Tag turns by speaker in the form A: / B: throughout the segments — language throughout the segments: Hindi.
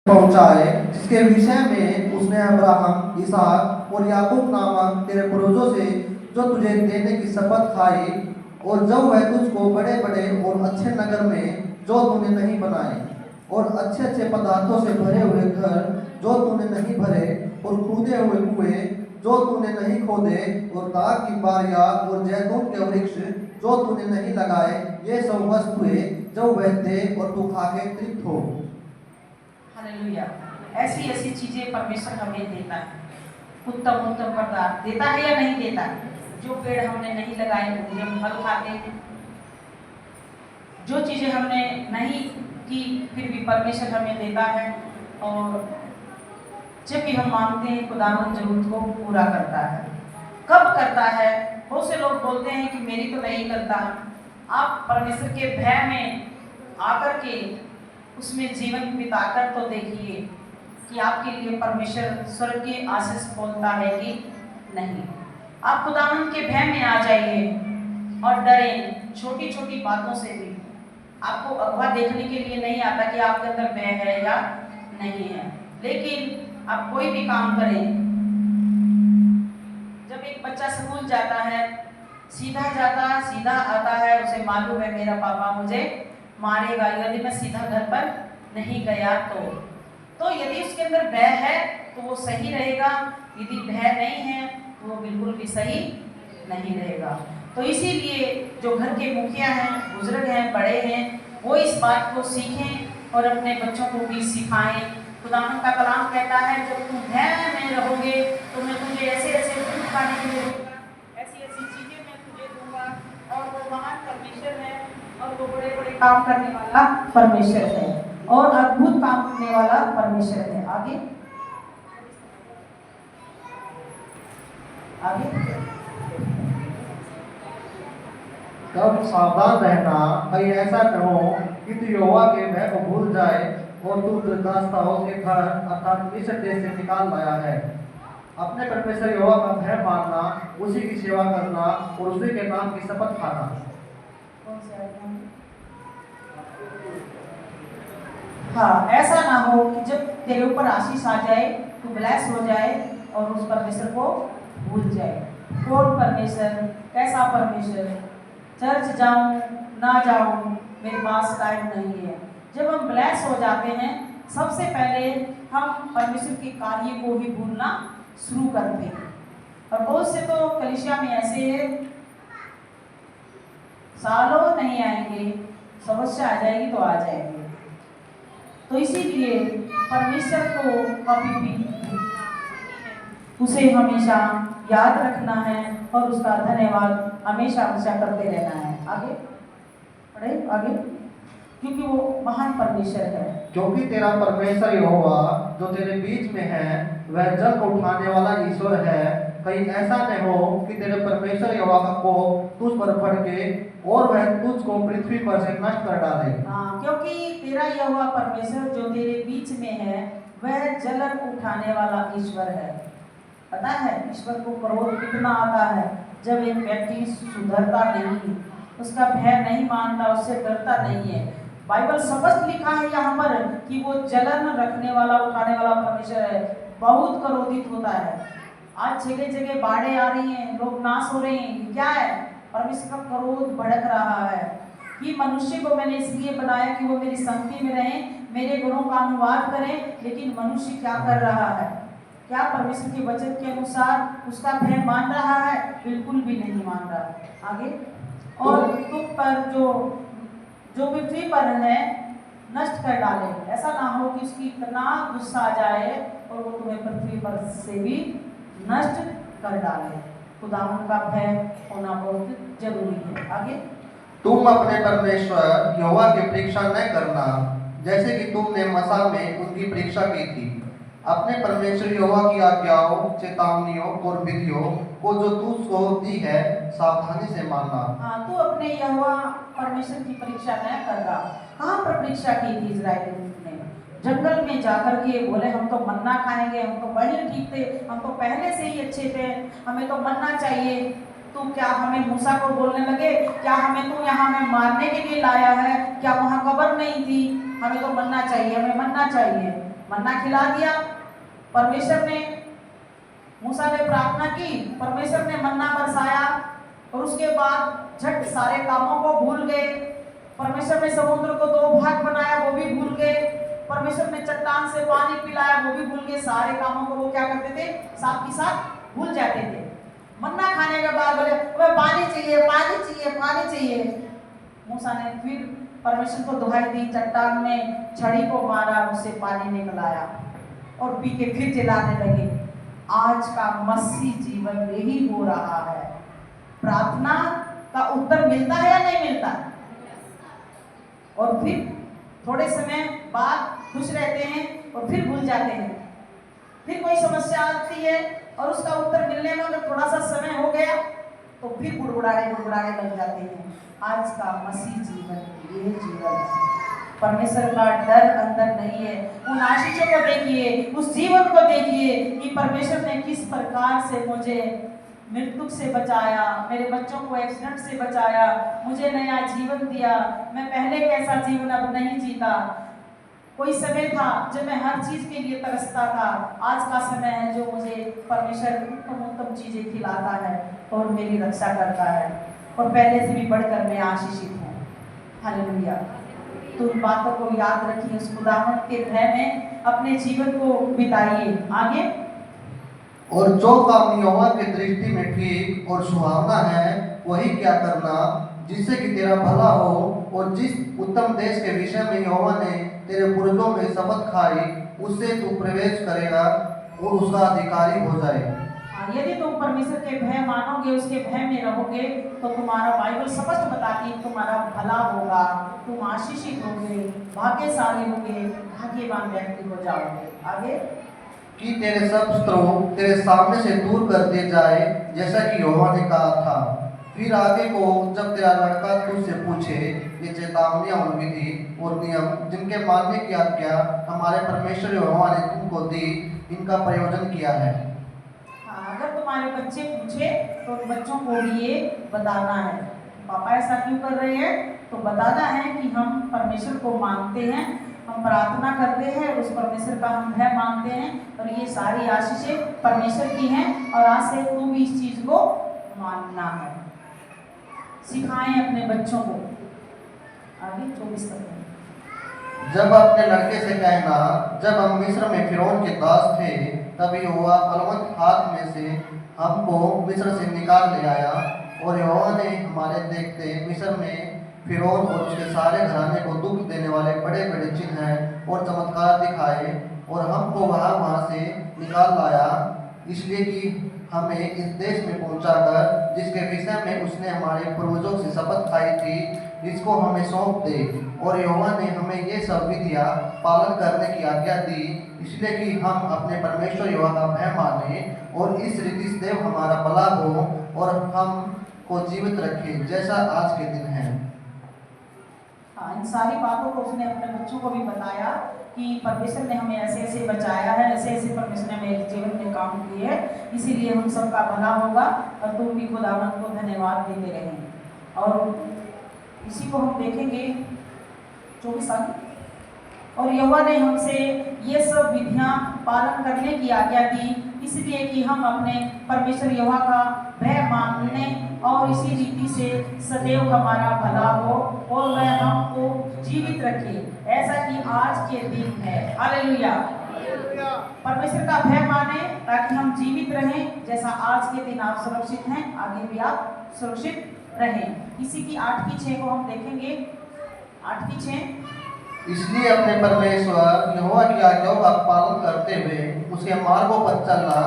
A: पहुंचाए, जिसके विषय में उसने अब्राहम, इसहाक और याकूब नामक तेरे पूर्वजों से जो तुझे देने की शपथ खाई, और जब वह तुझको बड़े बड़े और अच्छे नगर में जो तूने नहीं बनाए, और अच्छे अच्छे पदार्थों से भरे हुए घर जो तूने नहीं भरे, और खुदे हुए कुएं जो तूने नहीं खोदे, और दाख की बारियां और जैतून के वृक्ष जो तूने नहीं लगाए, ये सब वस्तुएं जब वह दे और तू खाके तृप्त हो।
B: हालेलुया। ऐसी ऐसी चीजें परमेश्वर हमें देता है, उत्तम उत्तम पदार्थ देता है या नहीं देता। जो पेड़ हमने नहीं लगाए उनके हम फल खाते हैं, जो चीजें हमने नहीं की फिर भी परमेश्वर हमें देता है, और जब भी हम मांगते हैं खुदावंद जरूरत को पूरा करता है। कब करता है? बहुत से लोग बोलते हैं कि मेरी तो नहीं करता। आप परमेश्वर के भय में आकर के उसमें जीवन बिताकर तो देखिए कि आपके लिए परमेश्वर स्वर्ग की आशीष बोलता है कि नहीं। आप खुदावंद के भय में आ जाइए और डरें छोटी छोटी बातों से भी। आपको अगवा देखने के लिए नहीं आता कि आपके अंदर भय है या नहीं है, लेकिन आप कोई भी काम करें। जब एक बच्चा स्कूल जाता है, सीधा जाता सीधा आता है, उसे मालूम है मेरा पापा मुझे मारेगा यदि मैं सीधा घर पर नहीं गया तो यदि उसके अंदर भय है तो वो सही रहेगा, यदि भय नहीं है तो वो बिल्कुल भी सही नहीं रहेगा। तो इसीलिए जो घर के मुखिया हैं, बुजुर्ग हैं, बड़े हैं, वो इस बात को सीखें और अपने बच्चों को भी सिखाएं। खुदावंद का कलाम कहता है जब तुम भय में रहोगे तो मैं तुझे ऐसे ऐसे फूल खाने के लिए दूंगा, ऐसी ऐसी चीजें मैं तुझे दूंगा, और वो महान परमेश्वर है और वो बड़े बड़े काम करने वाला परमेश्वर है और अद्भुत काम करने वाला परमेश्वर है। आगे आगे
A: तब सावधान रहना, कहीं ऐसा न हो कि तू यहोवा के भय को भूल जाए और तू दुर्दास्ताओं के घर अर्थात मिस्र देश से निकाल लाया है। अपने परमेश्वर यहोवा का भय मानना, उसी की सेवा करना और उसी के नाम की शपथ खाना।
B: हाँ, ऐसा ना हो कि जब तेरे ऊपर आशीष आ जाए तू ब्लेस हो जाए और उस परमेश्वर को भूल जाए। कौन परमेश्वर, कैसा परमेश्वर, चर्च जाऊं ना जाऊं मेरे पास टाइम नहीं है। जब हम ब्लेस हो जाते हैं सबसे पहले हम परमेश्वर के कार्य को ही भूलना शुरू करते हैं। और बहुत से तो कलीसिया में ऐसे हैं सालों नहीं आएंगे, समस्या आ जाएगी तो आ जाएंगे। तो इसीलिए परमेश्वर को कभी भी उसे हमेशा याद रखना है और उसका धन्यवाद हमेशा हमेशा करते रहना है। आगे पढ़े आगे, क्योंकि वो महान परमेश्वर है।
A: क्योंकि तेरा परमेश्वर यहोवा जो तेरे बीच में है वह जल को उठाने वाला ईश्वर है। कहीं ऐसा न हो कि तेरे परमेश्वर यहोवा को तुझ पर भड़के और वह तुझको पृथ्वी पर से नष्ट कर डाले।
B: हाँ, क्योंकि तेरा यहोवा परमेश्वर जो तेरे बीच में है वह जलन उठाने वाला ईश्वर है। पता है ईश्वर को क्रोध कितना आता है जब एक व्यक्ति सुधरता नहीं, उसका भय नहीं मानता, उससे डरता नहीं है। बाइबल स्पष्ट लिखा है यहाँ पर कि वो जलन रखने वाला उठाने वाला परमेश्वर है, बहुत क्रोधित होता है। आज जगह जगह बाढ़ें आ रही हैं, लोग नाश हो रहे हैं, क्या है? परमेश्वर का क्रोध भड़क रहा है कि मनुष्य को मैंने इसलिए बनाया कि वो मेरी संगति में रहें, मेरे गुणों का अनुवाद करें, लेकिन मनुष्य क्या कर रहा है? क्या परमेश्वर के वचन के अनुसार उसका भय मान रहा है? बिल्कुल भी नहीं मान रहा है। आगे, और तुम पर जो पृथ्वी पर है नष्ट कर डाले। ऐसा ना हो कि उसकी इतना गुस्सा आ जाए और वो तुम्हें पृथ्वी पर से भी नष्ट कर डाले। खुदावंद का भय होना बहुत जरूरी है। आगे,
A: तुम अपने परमेश्वर यहोवा की परीक्षा न करना, जैसे कि तुमने मसा में उनकी परीक्षा की थी। अपने परमेश्वर यहोवा की आज्ञाओं, चेतावनियों और विधियों को जो तुझको दी है सावधानी से मानना।
B: हाँ, तू अपने यहोवा परमेश्वर की परीक्षा न करना। कहाँ पर परीक्षा की थी इजराइल ने? जंगल में जाकर के बोले हम तो मन्ना खाएंगे, हम तो वही ठीक थे, हम तो पहले से ही अच्छे थे, हमें तो मन्ना चाहिए। तू क्या हमें मूसा को बोलने लगे, क्या हमें तू यहाँ में मारने के लिए लाया है? क्या वहाँ कब्र नहीं थी? हमें तो मन्ना चाहिए, हमें मन्ना चाहिए। मन्ना खिला दिया। परमेश्वर ने, मूसा ने प्रार्थना की, परमेश्वर ने मन्ना बरसाया और उसके बाद झट सारे कामों को भूल गए। परमेश्वर ने समुद्र को 2 भाग बनाया, वो भी भूल गए। परमेश्वर ने चट्टान से पानी पिलाया, वो भी भूल गए। सारे कामों को वो क्या करते थे, साथ के साथ भूल जाते थे। मन्ना खाने के बाद बोले हमें पानी चाहिए, पानी चाहिए, पानी चाहिए। मूसा ने फिर परमेश्वर को दुहाई दी, चट्टान में छड़ी को मारा, उससे पानी निकल आया और पी के फिर चिल्लाने लगे। आज का मसीह जीवन यही हो रहा है। प्रार्थना का उत्तर मिलता है या नहीं मिलता? और फिर थोड़े समय बाद खुश रहते हैं और फिर भूल जाते हैं। फिर कोई समस्या आती है और उसका उत्तर मिलने में अगर थोड़ा सा समय हो गया तो फिर गुड़गुड़ाने लग जाते हैं। आज का मसीह जीवन ये जीवन है। परमेश्वर का डर अंदर नहीं है। उन आशीषों को देखिए, उस जीवन को देखिए कि परमेश्वर ने किस प्रकार से मुझे मृत्यु से बचाया, मेरे बच्चों को एक्सीडेंट से बचाया, मुझे नया जीवन दिया। मैं पहले कैसा जीवन अब नहीं जीता। कोई समय था जब मैं हर चीज के लिए तरसता था, आज का समय है जो मुझे परमेश्वर उत्तम चीजें खिलाता है और मेरी रक्षा करता है और पहले से भी बढ़कर मैं आशीषित हूँ। हालेलुया। तो उन बातों को याद रखिए, उस खुदावंद के भय में अपने जीवन को बिताइए। आगे,
A: और जो काम यहोवा की दृष्टि में ठीक और सुहावना है वही क्या करना, जिससे कि तेरा भला हो और जिस उत्तम देश के विषय में यहोवा ने तेरे पूर्वजों में शपथ खाई उससे तू प्रवेश करेगा और उसका अधिकारी हो जाए।
B: यदि तुम परमेश्वर के भय मानोगे, उसके भय में रहोगे, तो तुम्हारा बाइबल स्पष्ट बताती है तुम्हारा भला होगा, तुम आशीषित होगे, भाग्यशाली होगे, भाग्यवान व्यक्ति हो जाओगे। आगे,
A: कि तेरे सब शत्रु तेरे सामने से दूर कर दिए जाए जैसा कि यहोवा ने कहा था। फिर आगे को जब तेरा लड़का तुझसे पूछे, ये चेतावनियां और विधि और नियम जिनके मानने की आज्ञा हमारे परमेश्वर यहोवा ने तुमको दी, इनका प्रयोजन किया है।
B: अगर तुम्हारे बच्चे पूछे तो बच्चों को भी ये बताना है, पापा ऐसा क्यों कर रहे हैं, तो बताना है कि हम परमेश्वर को मानते हैं, हम प्रार्थना करते हैं, उस परमेश्वर का हम भय मानते हैं और ये सारी आशीषें परमेश्वर की हैं और आज से तू भी इस चीज को मानना है। सिखाएं अपने बच्चों को। आगे 24 तक।
A: जब अपने लड़के से कहना, जब हम मिस्र में फिरौन के दास थे तब यहोवा बलवन्त हाथ में से हमको मिस्र से निकाल ले आया और यहोवा ने हमारे देखते मिस्र में फिरौन और उसके सारे घराने को दुख देने वाले बड़े बड़े चिन्ह और चमत्कार दिखाए और हमको वहाँ से निकाल लाया, इसलिए कि हमें इस देश में पहुंचाकर जिसके विषय में उसने हमारे पूर्वजों से शपथ खाई थी, इसको हमें सौंप दे। और यहोवा ने हमें ये सब विधियाँ पालन करने की आज्ञा दी, इसलिए कि हम अपने परमेश्वर यहोवा का भय माने और इस रीति से हमारा भला हो और हम को जीवित रखे जैसा आज के दिन है।
B: इन सारी बातों को उसने अपने बच्चों को भी बताया कि परमेश्वर ने हमें ऐसे ऐसे बचाया है, ऐसे ऐसे परमेश्वर ने मेरे जीवन में काम किए हैं, इसीलिए हम सबका भला होगा और तुम भी खुदावंद को धन्यवाद देते रहेंगे। और इसी को हम देखेंगे 24 साल। और यहोवा ने हमसे ये सब विधियां पालन करने की आज्ञा दी, इसलिए कि हम अपने परमेश्वर यहोवा का भय मानने और इसी रीति से सदैव हमारा भला हो और वह हमको जीवित रखे, ऐसा कि आज के दिन है। हालेलुया। परमेश्वर का भय माने ताकि हम जीवित रहें, जैसा आज के दिन आप सुरक्षित हैं, आगे भी आप सुरक्षित रहें। इसी की 8:6 को हम देखेंगे। 8:6।
A: इसलिए अपने परमेश्वर यहोवा की आज्ञाओं का पालन करते हुए उसके मार्गों पर चलना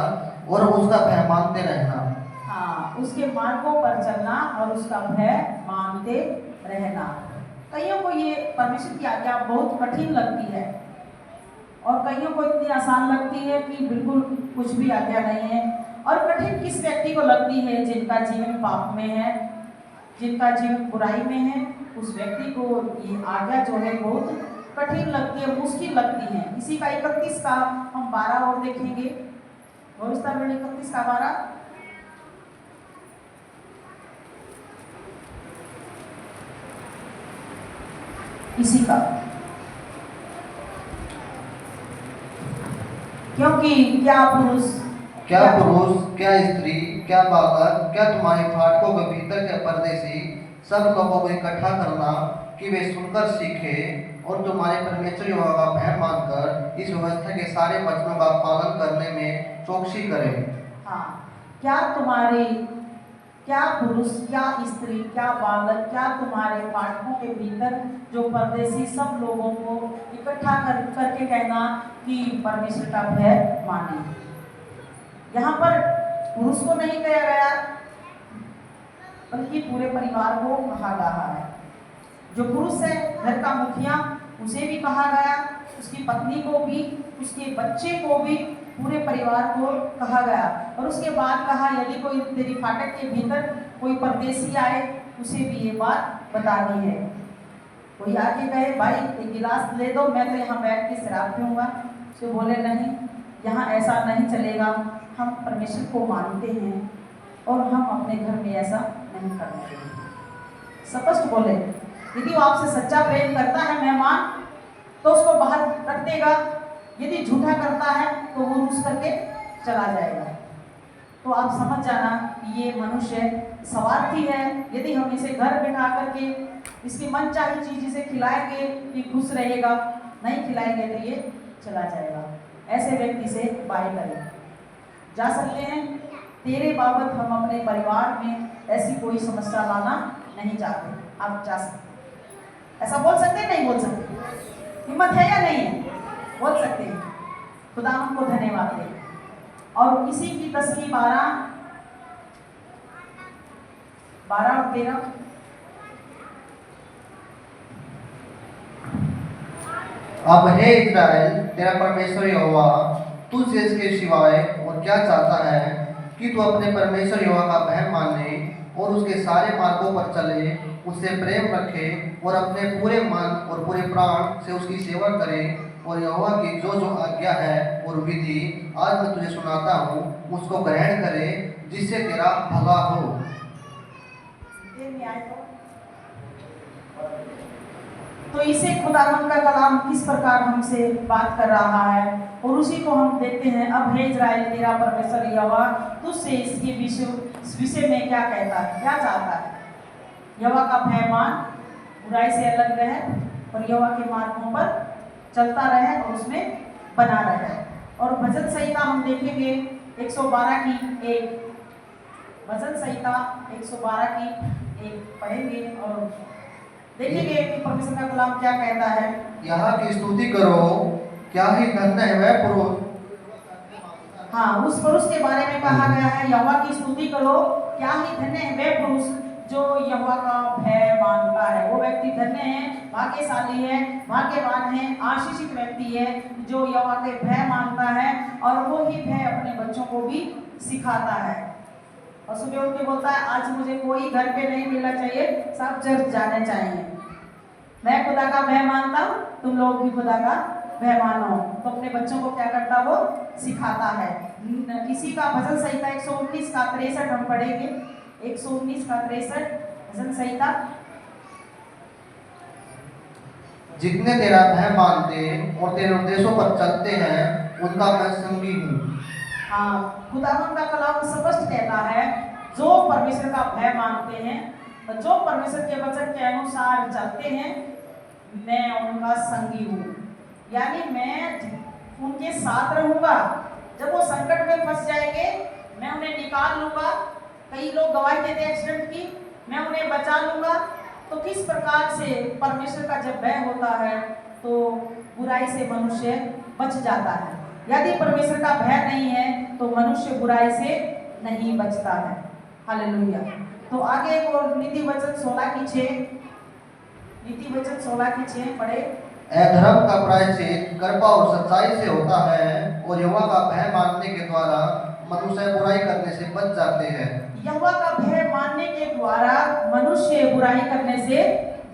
A: और उसका भय मानते रहना।
B: हाँ, उसके मार्गों पर चलना और उसका भय मानते रहना। कईयों को ये परमेश्वर की आज्ञा बहुत कठिन लगती है और कईयों को इतनी आसान लगती है कि बिल्कुल कुछ भी आज्ञा नहीं है। और कठिन किस व्यक्ति को लगती है? जिनका जीवन पाप में है, जिनका जीवन बुराई में है, उस व्यक्ति को ये आज्ञा जो है बहुत कठिन लगती है, मुश्किल लगती है। इसी का 31 का हम 12 और देखेंगे। 31 का 12। इसी का क्योंकि क्या पुरुष
A: क्या पुरुष, क्या स्त्री, क्या बालक, क्या तुम्हारे फाटकों के भीतर के परदेशी सब लोगों को इकट्ठा करना कि वे सुनकर सीखे और तुम्हारे परमेश्वर यहोवा का भय मानकर इस व्यवस्था के सारे वचनों का पालन करने में चौकसी करें।
B: हाँ, क्या तुम्हारे क्या पुरुष, क्या स्त्री, क्या बालक, क्या तुम्हारे फाटकों के भीतर जो परदेशी सब लोगों को इकट्ठा करके कहना कि परमेश्वर का भय माने। यहाँ पर पुरुष को नहीं कहा गया, बल्कि पूरे परिवार को कहा गया है। जो पुरुष है घर का मुखिया, उसे भी कहा गया, उसकी पत्नी को भी, उसके बच्चे को भी, पूरे परिवार को कहा गया। और उसके बाद कहा यदि कोई तेरी फाटक के भीतर कोई परदेशी आए उसे भी ये बात बतानी है। कोई आके कहे भाई एक गिलास ले दो, मैं तो यहाँ बैठ के शराब पीऊँगा, उसे बोले नहीं, यहाँ ऐसा नहीं चलेगा, हम परमेश्वर को मानते हैं और हम अपने घर में ऐसा नहीं करते। स्पष्ट बोले, यदि वो आपसे सच्चा प्रेम करता है मेहमान तो उसको बाहर रख देगा, यदि झूठा करता है तो वो रूस करके चला जाएगा। तो आप समझ जाना ये मनुष्य स्वार्थी है। यदि हम इसे घर बिठा करके इसकी मनचाही चीज इसे खिलाएंगे कि खुश रहेगा, नहीं खिलाएंगे तो ये चला जाएगा। ऐसे व्यक्ति से बाय करें। जा सकते हैं, तेरे बाबत हम अपने परिवार में ऐसी कोई समस्या लाना नहीं चाहते, आप जा सकते। ऐसा बोल सकते हैं, नहीं बोल सकते? हिम्मत है या नहीं है? बोल सकते हैं। खुदा हमको धन्यवाद दे। और इसी की 10 की 12 और 13
A: अब हे इस्राएल, तेरा परमेश्वर यहोवा तुझसे इसके सिवाय और क्या चाहता है कि तू अपने परमेश्वर यहोवा का भय माने और उसके सारे मार्गों पर चले, उससे प्रेम रखे और अपने पूरे मन और पूरे प्राण से उसकी सेवा करे और यहोवा की जो जो आज्ञा है और विधि आज मैं तुझे सुनाता हूँ उसको ग्रहण करे, जिससे तेरा भला हो।
B: तो इसे खुदावंद का कलाम किस प्रकार हमसे बात कर रहा है और उसी को हम देखते हैं। अब हे इस्राएल, तेरा परमेश्वर यहोवा तुझसे इसके विषय में क्या कहता है, क्या चाहता है? यहोवा का भय मान, बुराई से अलग रहे और यहोवा के मार्गों पर चलता रहे और उसमें बना रहे। और भजन संहिता हम देखेंगे 112 की 1, भजन संहिता 112 की 1 पढ़ेंगे और देखेंगे कि परमेश्वर का कलाम क्या कहता है।
A: यहाँ की स्तुति करो, क्या ही धन्य है वह पुरुष।
B: हाँ, उस पुरुष के बारे में कहा गया है, यहोवा की स्तुति करो, क्या ही धन्य है वह पुरुष जो यहोवा का भय मानता है। वो व्यक्ति धन्य है, भाग्यशाली है, भाग्यवान है, आशीषित व्यक्ति है जो यहोवा के भय मानता है और वो ही भय अपने बच्चों को भी सिखाता है। और सुबह उठ के बोलता है आज मुझे कोई घर पे नहीं मिलना चाहिए, सब चर्च जाने चाहिए। मैं खुदा का भय मानता हूँ, तुम लोग भी खुदा का भय मानो। तो अपने बच्चों को क्या करता, वो सिखाता है। इसी का भजन संहिता 119 का 63 हम पढ़ेंगे। 119 का 63 भजन संहिता।
A: जितने तेरा भय मानते और तेरे उद्देश्यों पर चलते हैं उनका मैं संगी हूँ।
B: हाँ, खुदावंद का कलाम स्पष्ट कहता है, जो परमेश्वर का भय मानते हैं और जो परमेश्वर के वचन के अनुसार चलते हैं, मैं उनका संगी हूँ। यानी मैं उनके साथ रहूंगा। जब वो संकट में फंस जाएंगे मैं उन्हें निकाल लूंगा। कई लोग गवाही देते हैं एक्सीडेंट की, मैं उन्हें बचा लूंगा। तो किस प्रकार से परमेश्वर का जब भय होता है तो बुराई से मनुष्य बच जाता है। यदि परमेश्वर का भय नहीं है तो मनुष्य बुराई से नहीं बचता है। हालेलुया। तो आगे एक और नीति वचन 16 की 6, नीति वचन 16 की 6 पढ़े।
A: अधर्म का प्रायश्चित कृपा और सच्चाई से होता है और यहोवा का भय मानने के द्वारा मनुष्य बुराई करने से बच जाते हैं।
B: यहोवा का भय मानने के द्वारा मनुष्य बुराई करने से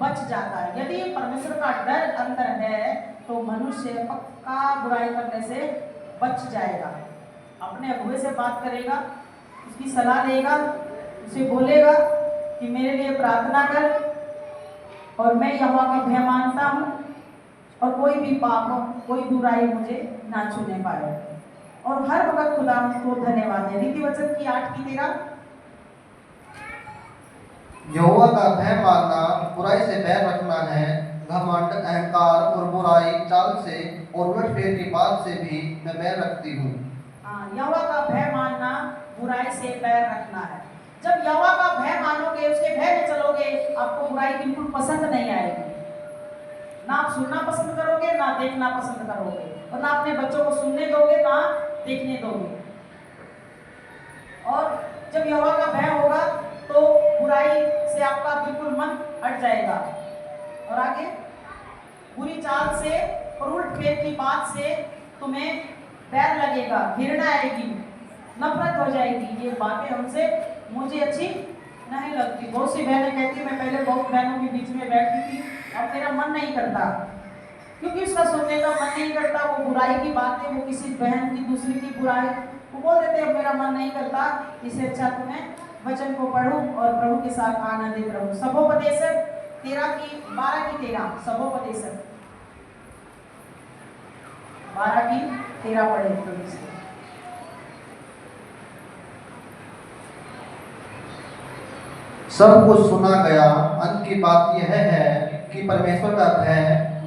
B: बच जाता है। यदि परमेश्वर का डर अंदर है तो मनुष्य पक्का बुराई करने से बच जाएगा। अपने अगुवे से बात करेगा, उसकी सलाह देगा, उसे बोलेगा कि मेरे लिए प्रार्थना कर और मैं यहोवा का भय मानता हूँ और कोई भी पाप, कोई बुराई मुझे ना छूने पाए। और हर वक्त खुदावंद को धन्यवाद है। रीति वचन की 8:13।
A: यहोवा का भय मानना बुराई से बैर रखना है। घमंड, अहंकार और बुराई चाल से और उलटफेर की बात से भी मैं बैर रखती हूँ।
B: यहोवा का भय मानना बुराई से बैर रखना है। जब यहोवा का भय मानोगे, उसके भय में चलोगे, आपको बुराई बिल्कुल पसंद नहीं आएगी। ना आप सुनना पसंद करोगे, ना देखना पसंद करोगे, और ना अपने बच्चों को सुनने दोगे, ना देखने दोगे। और जब यहोवा का भय होगा तो बुराई से आपका बिल्कुल मन हट जाएगा। और आगे, बुरी चाल से और उलट-फेर की बात से तुम्हें बैर लगेगा, घृणा आएगी, नफरत हो जाएगी। ये बातें हमसे मुझे अच्छी नहीं लगती। बहुत सी बहनें कहती, मैं पहले बहुत बहनों के बीच में बैठती थी, अब मेरा मन नहीं करता, क्योंकि उसका सुनने का मन नहीं करता। वो बुराई की बातें, वो किसी बहन की दूसरी की बुराई वो बोल देते, अब मेरा मन नहीं करता। इससे अच्छा तुम्हें वचन को पढ़ो और प्रभु के साथ आनंदित रहो। सबोपदेशक 12:13। सबोपदेशक 12:13 पढ़े प्रभु से।
A: सब कुछ सुना गया, अंत की बात यह है कि परमेश्वर का भय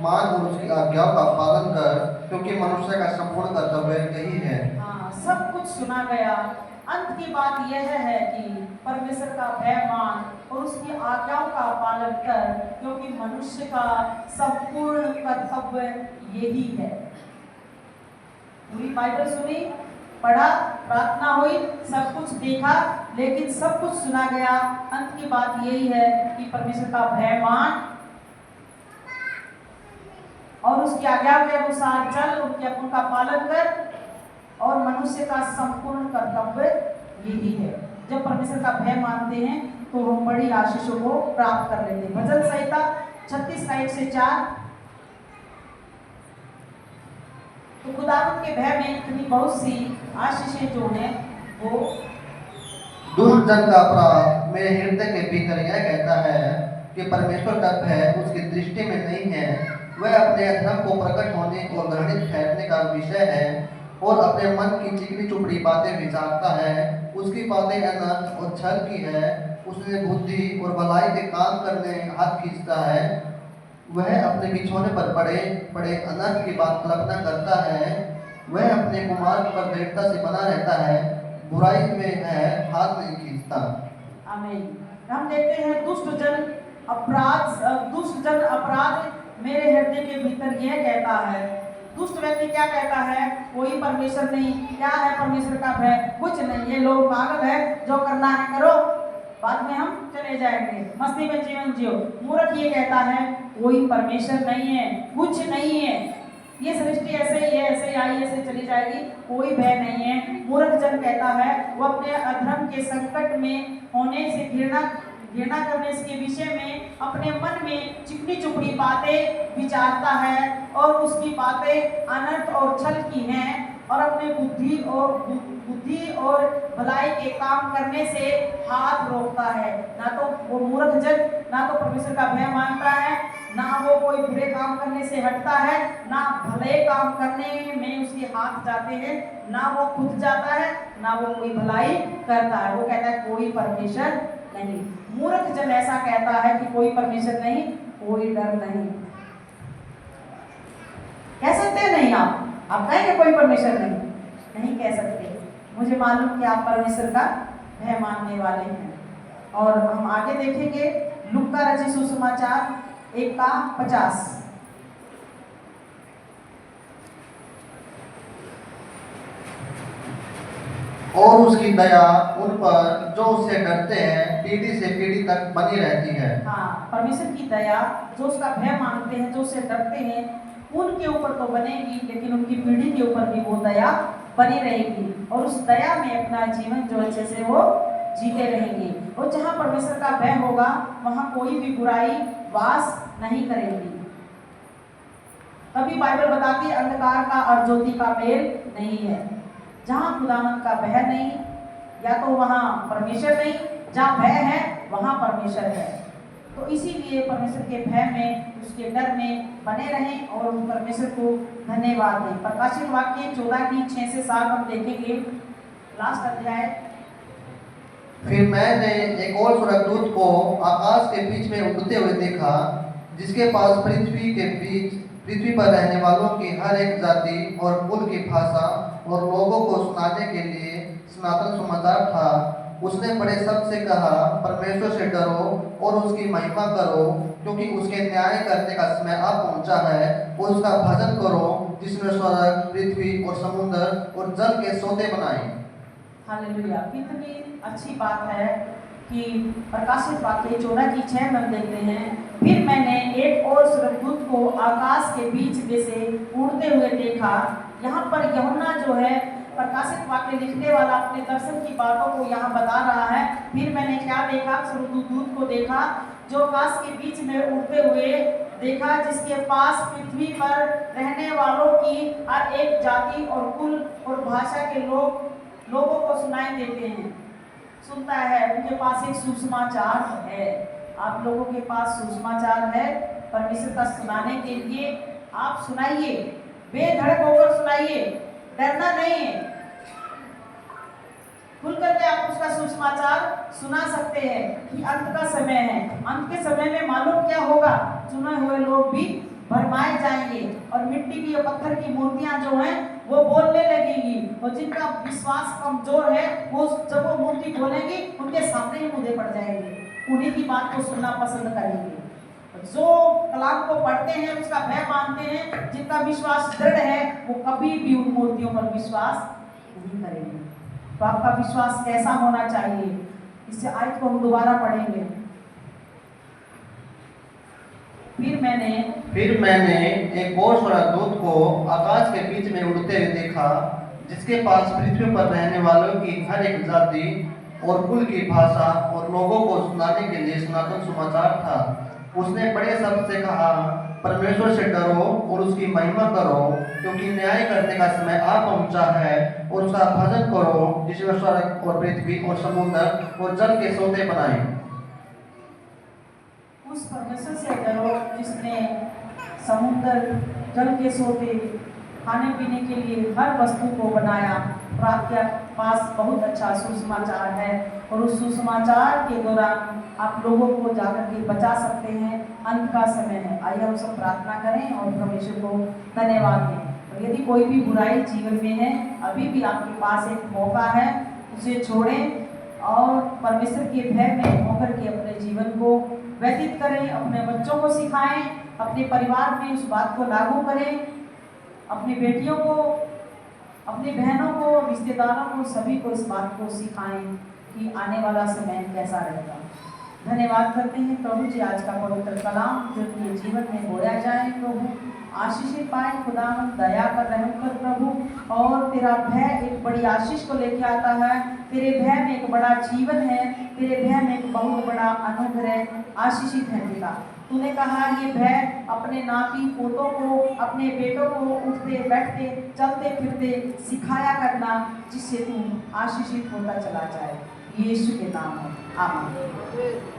A: मान और उसकी आज्ञाओं का पालन कर, क्योंकि मनुष्य का संपूर्ण कर्तव्य यही है।
B: सब कुछ सुना गया, अंत की बात यह है कि परमेश्वर का भय मान और उसकी आज्ञाओं का पालन कर, क्योंकि मनुष्य का संपूर्ण कर्तव्य यही है। पूरी बाइबल सुनी, पढ़ा, प्रार्थना हुई, सब कुछ देखा, लेकिन सब कुछ सुना गया, अंत की बात यही है कि परमेश्वर का भय मान और उसकी आज्ञा के अनुसार चल, उनका पालन कर, और मनुष्य का संपूर्ण कर्तव्य यही है। जब परमेश्वर का भय मानते हैं तो हम बड़ी आशीषों को प्राप्त कर लेते हैं। भजन संहिता 36:4। तो खुदावंद के भय में इतनी बहुत सी आशीषें जो हैं वो।
A: दुष्ट जन का अपराध मेरे हृदय के भीतर यह कहता है कि परमेश्वर का भय उसकी दृष्टि में नहीं है। वह अपने अधर्म को प्रकट होने और घृणित ठहरने का विषय है और अपने मन की चिकनी चुपड़ी बातें विचारता है। उसकी बातें अनर्थ और छल की है। उसने बुद्धि और भलाई के काम करने हाथ खींचता है। वह अपने बिछौने पर पड़े पड़े अनर्थ की बात कल्पना करता है। वह अपने कुमार पर दृढ़ता से बना रहता है, बुराई में है हाथ नहीं खींचता।
B: आमीन। हम देखते हैं दुष्ट जन अपराध मेरे हृदय के भीतर यह कहता है। दुष्ट व्यक्ति क्या कहता है? कोई परमेश्वर नहीं। क्या है परमेश्वर का भय? कुछ नहीं, ये लोग पागल है, जो करना है करो, बाद में हम चले जाएंगे, मस्ती में जीवन जियो। मूर्ख ये कहता है कोई परमेश्वर नहीं है, कुछ नहीं है, ये सृष्टि ऐसे ही है, ऐसे ही आई, ऐसे चली जाएगी, कोई भय नहीं है। मूर्ख जन कहता है वो अपने अधर्म के संकट में होने से घृणा करने के विषय में अपने मन में चिकनी चुपड़ी बातें विचारता है और उसकी बातें अनर्थ और छल की हैं और अपने बुद्धि और भलाई के काम करने से हाथ रोकता है। ना तो वो मूर्ख जन ना तो परमेश्वर का भय मानता है, ना वो कोई बुरे काम करने से हटता है, ना भले काम करने में उसके हाथ जाते हैं, ना वो खुद जाता है, ना वो कोई भलाई करता है। वो कहता है कोई परमेश्वर नहीं। मूर्ख जन ऐसा कहता है कि कोई परमेश्वर नहीं, कोई डर नहीं। कह सकते हैं नहीं? आप कहेंगे कोई परमेश्वर नहीं कह सकते। मुझे मालूम कि आप परमेश्वर का भय मानने वाले हैं। और हम आगे देखेंगे लूका रचित सुसमाचार 1:50।
A: और उसकी दया उन पर जो उससे डरते हैं पीढ़ी से पीढ़ी तक बनी रहती है।
B: हाँ, परमेश्वर की दया जो उसका भय मानते हैं, जो उससे डरते हैं, उनके ऊपर तो बनेगी, लेकिन उनकी पीढ़ी के ऊपर भी वो दया बनी रहेगी और उस दया में अपना जीवन जो अच्छे से वो जीते रहेंगे। और जहाँ परमेश्वर का भय होगा वहाँ कोई भी बुराई वास नहीं करेगी। कभी बाइबल बताती है अंधकार का और ज्योति का मेल नहीं है। जहाँ खुदावंद का भय नहीं, या तो वहाँ परमेश्वर नहीं, जहाँ भय है वहाँ परमेश्वर है। तो इसीलिए परमेश्वर के भय में, उसके डर में बने रहें और परमेश्वर को धन्यवाद है। प्रकाशित वाक्य 14 की 6 से 7 हम देखेंगे, लास्ट अध्याय।
A: फिर मैंने एक और स्वर्गदूत को आकाश के बीच में उड़ते हुए देखा, जिसके पास पृथ्वी पर रहने वालों की हर एक जाति और कुल की भाषा और लोगों को सुनाने के लिए सनातन समाचार था। उसने बड़े शब्द से कहा, परमेश्वर से डरो और उसकी महिमा करो, क्योंकि उसके न्याय करने का समय आ पहुंचा है। और उसका भजन करो, जिसने स्वर्ग, पृथ्वी और समुद्र और जल के सोते बनाए।
B: हालेलुया। कितनी अच्छी बात है कि प्रकाशित वाक्य 14 की 6 में देखते हैं, फिर मैंने एक और स्वर्गदूत को आकाश के बीच में से उड़ते हुए देखा। यहाँ पर यूहन्ना जो है प्रकाशित वाक्य लिखने वाला अपने दर्शन की बातों को यहाँ बता रहा है। फिर मैंने क्या देखा? स्वर्गदूत को देखा जो आकाश के बीच में उड़ते हुए देखा, जिसके पास पृथ्वी पर रहने वालों की हर एक जाति और कुल और भाषा के लोगों को सुनाई देते हैं, सुनता है। उनके पास एक सुसमाचार है। आप लोगों के पास सुसमाचार है परमेश्वर का सुनाने के लिए। आप सुनाइए, बेधड़क होकर सुनाइए, डरना नहीं है। खुल करके आप उसका सुसमाचार सुना सकते हैं कि अंत का समय है। अंत के समय में मालूम क्या होगा? चुने हुए लोग भी भरमाए जाएंगे और मिट्टी की और पत्थर की मूर्तियां जो हैं वो बोलने लगेंगी, और जिनका विश्वास कमजोर है वो जब वो मूर्ति बोलेंगी उनके सामने ही मुद्दे पड़ जाएंगे, उन्हीं की बात को सुनना पसंद करेंगे। जो कलाम को पढ़ते हैं, उसका भय मानते हैं, जिनका विश्वास दृढ़ है, वो कभी भी उन मूर्तियों पर विश्वास नहीं करेंगे। तो आपका विश्वास कैसा होना चाहिए? इस आयत को हम दोबारा पढ़ेंगे।
A: फिर मैंने एक और स्वर्गदूत को आकाश के बीच में उड़ते हुए देखा, जिसके पास पृथ्वी पर रहने वालों की हर एक जाति और कुल की भाषा और लोगों को सुनाने के लिए सनातन समाचार था। उसने बड़े शब्द से कहा, परमेश्वर से डरो और उसकी महिमा करो, क्योंकि न्याय करने का समय आ पहुंचा है। और उसका भजन करो, जिसने स्वर्ग और पृथ्वी और समुद्र और जल के सोते बनाए।
B: उस परमेश्वर से डरो जिसने समुद्र, जल के सोते, खाने पीने के लिए हर वस्तु को बनाया। और आपके पास बहुत अच्छा सुसमाचार है, और उस सुसमाचार के दौरान आप लोगों को जाकर के बचा सकते हैं। अंत का समय है। आइए हम सब प्रार्थना करें और परमेश्वर को धन्यवाद दें। और यदि कोई भी बुराई जीवन में है, अभी भी आपके पास एक मौका है, उसे छोड़ें और परमेश्वर के भय में होकर के अपने जीवन को व्यतीत करें। अपने बच्चों को सिखाएं, अपने परिवार में उस बात को लागू करें, अपनी बेटियों को, अपनी बहनों को, रिश्तेदारों को, सभी को इस बात को सिखाएं कि आने वाला समय कैसा रहेगा। धन्यवाद करते हैं प्रभु जी, आज का पवित्र कलाम जो उनके जीवन में बोया जाए, प्रभु आशीषित पाए। खुदावन दया कर, रहम कर प्रभु। और तेरा भय एक बड़ी आशीष को लेके आता है। तेरे भय में एक बड़ा जीवन है, तेरे भय में एक बहुत बड़ा अनुग्रह आशीषित है पिता। तूने कहा ये भय अपने नाती पोतों को, अपने बेटों को उठते बैठते चलते फिरते सिखाया करना, जिससे तू आशीषित होता चला जाए। यीशु के नाम में आमीन।